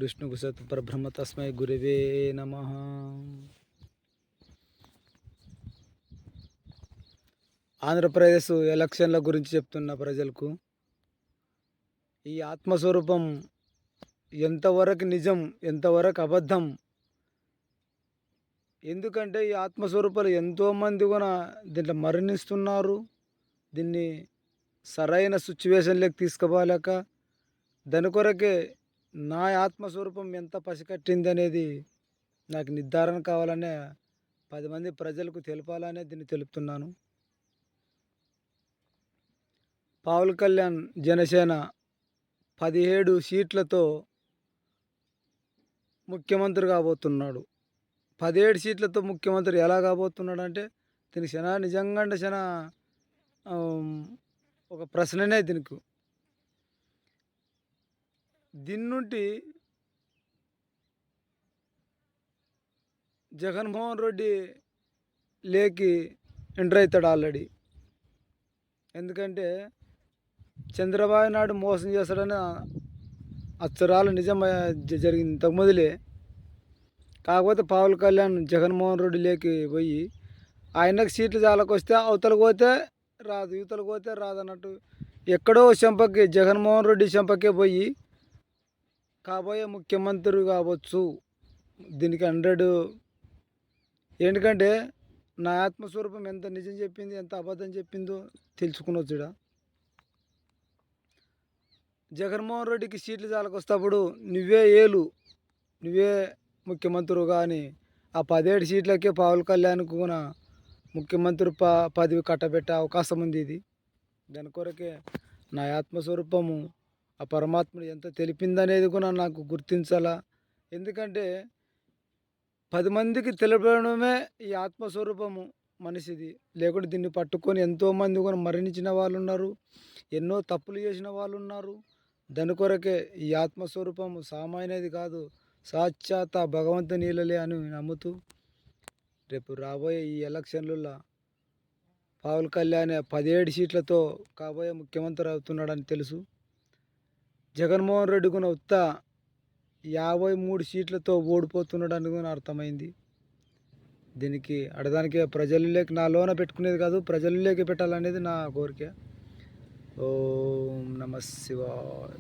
విష్ణుకు సత్ పరబ్రహ్మ తస్మై గురవే నమః. ఆంధ్రప్రదేశ్ ఎలక్షన్ల గురించి చెప్తున్న ప్రజలకు ఈ ఆత్మస్వరూపం ఎంతవరకు నిజం, ఎంతవరకు అబద్ధం. ఎందుకంటే ఈ ఆత్మస్వరూపాలు ఎంతోమంది కూడా దీంట్లో మరణిస్తున్నారు. దీన్ని సరైన సిచ్యువేషన్లోకి తీసుకుపోలేక దాని కొరకే నా ఆత్మస్వరూపం ఎంత పసికట్టింది అనేది నాకు నిర్ధారణ కావాలనే 10 మంది ప్రజలకు తెలపాలనే దీన్ని తెలుపుతున్నాను. పవన్ కళ్యాణ్ జనసేన 17 సీట్లతో ముఖ్యమంత్రి కాబోతున్నాడు. 17 సీట్లతో ముఖ్యమంత్రి ఎలా కాబోతున్నాడు అంటే దీనికి నిజంగా అంటే ఒక ప్రశ్ననే దీనికి. దీని నుండి జగన్మోహన్ రెడ్డి లేకి ఎంటర్ అవుతాడు ఆల్రెడీ. ఎందుకంటే చంద్రబాబు నాయుడు మోసం చేస్తాడని అక్షరాలు నిజం జరిగింది ఇంతకు మొదలే. కాకపోతే పవన్ కళ్యాణ్ జగన్మోహన్ రెడ్డి లేకి పోయి ఆయనకు సీట్లు చాలకొస్తే అవతలకు పోతే రాదు, యువతలకు పోతే రాదు అన్నట్టు ఎక్కడో చెంపకి జగన్మోహన్ రెడ్డి చెంపకే పోయి కాబోయే ముఖ్యమంత్రి కావచ్చు. దీనికి 100. ఎందుకంటే నా ఆత్మస్వరూపం ఎంత నిజం చెప్పింది, ఎంత అబద్ధం చెప్పిందో తెలుసుకున్నొచ్చు. ఇక్కడ జగన్మోహన్ రెడ్డికి సీట్లు చాలకొస్తప్పుడు నువ్వే ముఖ్యమంత్రి కానీ ఆ 17 సీట్లకే పవన్ కళ్యాణ్కు కూడా ముఖ్యమంత్రి పదవి కట్టబెట్టే అవకాశం ఉంది. ఇది దాని కొరకే నా ఆత్మస్వరూపము ఆ పరమాత్ముడు ఎంత తెలిపిందనేది కూడా నాకు గుర్తించాలా. ఎందుకంటే 10 మందికి తెలపడమే ఈ ఆత్మస్వరూపము మనిషిది. లేకుంటే దీన్ని పట్టుకొని ఎంతోమంది కూడా మరణించిన వాళ్ళు ఉన్నారు, ఎన్నో తప్పులు చేసిన వాళ్ళు ఉన్నారు. దాని కొరకే ఈ ఆత్మస్వరూపము సామాన్యది కాదు, సాక్షాత్ భగవంతుని నీళ్ళలే అని నమ్ముతూ రేపు రాబోయే ఈ ఎలక్షన్లలో పవన్ కళ్యాణ్ 17 సీట్లతో కాబోయే ముఖ్యమంత్రి అవుతున్నాడని తెలుసు. జగన్మోహన్ రెడ్డి కూడా 53 సీట్లతో ఓడిపోతున్నాడని కూడా అర్థమైంది. దీనికి అడదానికి ప్రజల్లోకి నా లోన పెట్టుకునేది కాదు, ప్రజల్లోకి పెట్టాలనేది నా కోరిక. ఓం నమః శివాయ.